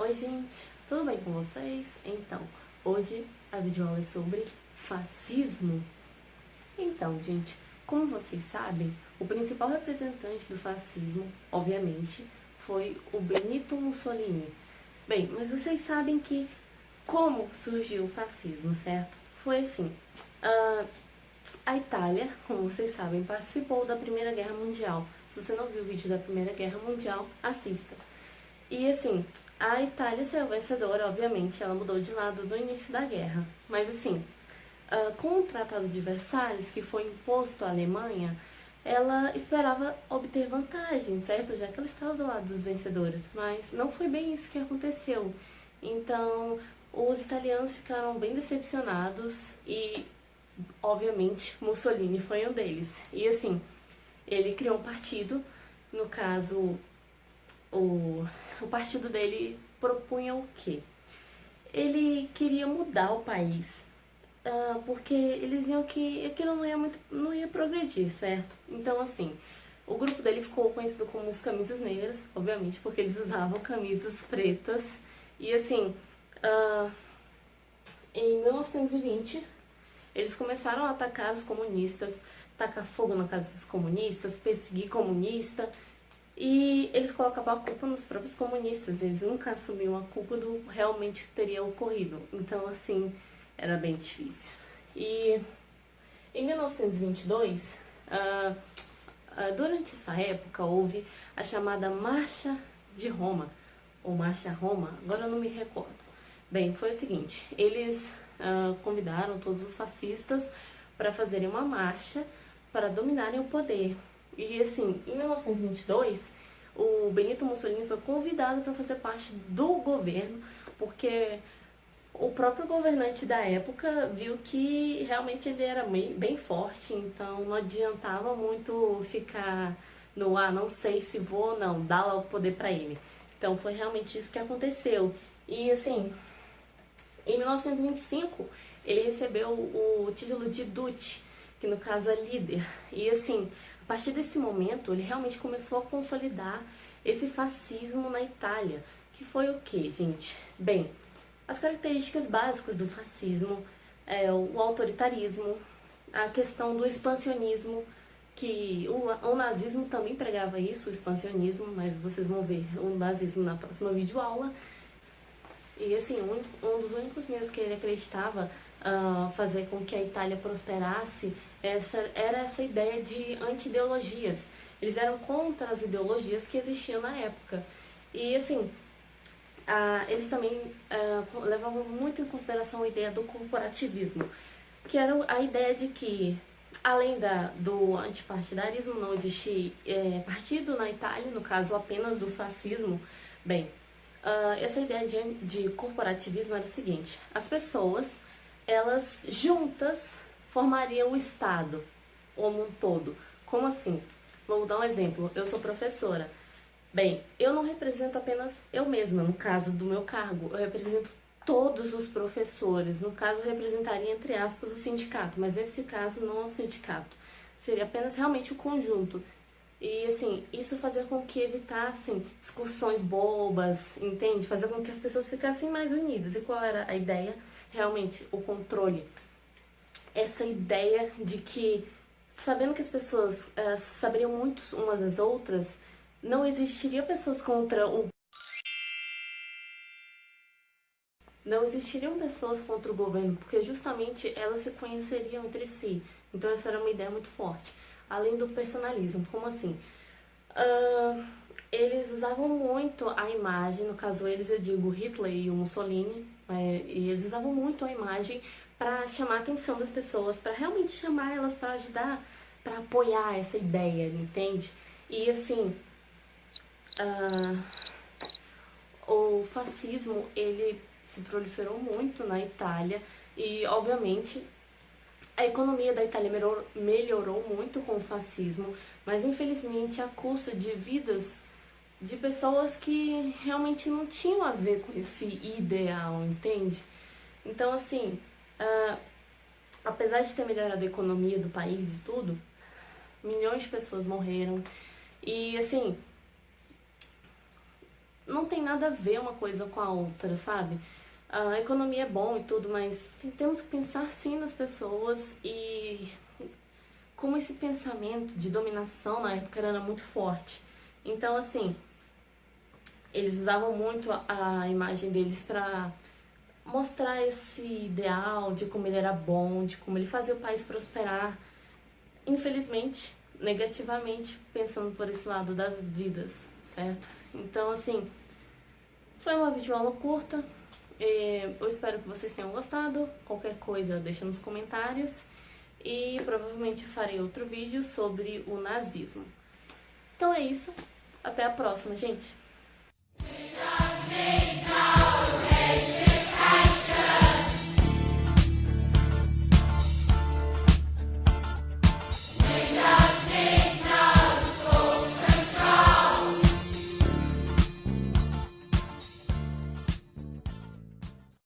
Oi gente, tudo bem com vocês? Então, hoje a videoaula é sobre fascismo. Então, gente, como vocês sabem, o principal representante do fascismo, obviamente, foi o Benito Mussolini. Bem, mas vocês sabem que como surgiu o fascismo, certo? Foi assim, a Itália, como vocês sabem, participou da Primeira Guerra Mundial. Se você não viu o vídeo da Primeira Guerra Mundial, assista. E assim, a Itália saiu vencedora, obviamente, ela mudou de lado no início da guerra. Mas assim, com o Tratado de Versalhes, que foi imposto à Alemanha, ela esperava obter vantagem, certo? Já que ela estava do lado dos vencedores. Mas não foi bem isso que aconteceu. Então, os italianos ficaram bem decepcionados e, obviamente, Mussolini foi um deles. E assim, ele criou um partido, no caso, o partido dele propunha o quê? Ele queria mudar o país, porque eles viam que aquilo não ia progredir, certo? Então, assim, o grupo dele ficou conhecido como os Camisas Negras, obviamente, porque eles usavam camisas pretas. E, assim, em 1920, eles começaram a atacar os comunistas, tacar fogo na casa dos comunistas, perseguir comunista. E eles colocavam a culpa nos próprios comunistas, eles nunca assumiam a culpa do realmente que teria ocorrido. Então, assim, era bem difícil. E em 1922, durante essa época, houve a chamada Marcha de Roma, ou Marcha Roma, agora eu não me recordo. Bem, foi o seguinte, eles convidaram todos os fascistas para fazerem uma marcha para dominarem o poder. E assim, em 1922, o Benito Mussolini foi convidado para fazer parte do governo, porque o próprio governante da época viu que realmente ele era bem forte, então não adiantava muito ficar no não sei se vou ou não, dá lá o poder para ele. Então foi realmente isso que aconteceu. E assim, em 1925, ele recebeu o título de Duce, que no caso é líder. E assim, a partir desse momento, ele realmente começou a consolidar esse fascismo na Itália. Que foi o que, gente? Bem, as características básicas do fascismo é o autoritarismo, a questão do expansionismo, que o nazismo também pregava isso, o expansionismo, mas vocês vão ver o nazismo na próxima videoaula. E assim, um dos únicos meios que ele acreditava fazer com que a Itália prosperasse era essa ideia de anti-ideologias. Eles eram contra as ideologias que existiam na época. E assim, eles também levavam muito em consideração a ideia do corporativismo, que era a ideia de que, além do antipartidarismo, não existe partido na Itália, no caso apenas do fascismo. Bem, essa ideia de corporativismo era o seguinte: as pessoas, elas juntas formariam o Estado como um todo. Como assim? Vou dar um exemplo. Eu sou professora. Bem, eu não represento apenas eu mesma, no caso do meu cargo. Eu represento todos os professores. No caso, eu representaria, entre aspas, o sindicato. Mas nesse caso, não é o sindicato. Seria apenas realmente o conjunto. E assim, isso fazia com que evitassem discussões bobas, entende? Fazer com que as pessoas ficassem mais unidas. E qual era a ideia? Realmente, o controle. Essa ideia de que, sabendo que as pessoas saberiam muito umas das outras, não existiria pessoas contra o não existiriam pessoas contra o governo, porque justamente elas se conheceriam entre si. Então essa era uma ideia muito forte. Além do personalismo, como assim? Eles usavam muito a imagem, no caso eles, eu digo Hitler e o Mussolini, e eles usavam muito a imagem para chamar a atenção das pessoas, para realmente chamar elas para ajudar, para apoiar essa ideia, entende? E assim, o fascismo, ele se proliferou muito na Itália e, obviamente, a economia da Itália melhorou muito com o fascismo, mas infelizmente a custa de vidas de pessoas que realmente não tinham a ver com esse ideal, entende? Então, assim, apesar de ter melhorado a economia do país e tudo, milhões de pessoas morreram. E, assim, não tem nada a ver uma coisa com a outra, sabe? A economia é bom e tudo, mas temos que pensar sim nas pessoas e como esse pensamento de dominação na época era muito forte. Então, assim, eles usavam muito a imagem deles para mostrar esse ideal de como ele era bom, de como ele fazia o país prosperar. Infelizmente, negativamente, pensando por esse lado das vidas, certo? Então, assim, foi uma videoaula curta. Eu espero que vocês tenham gostado. Qualquer coisa, deixa nos comentários. E provavelmente farei outro vídeo sobre o nazismo. Então é isso. Até a próxima, gente!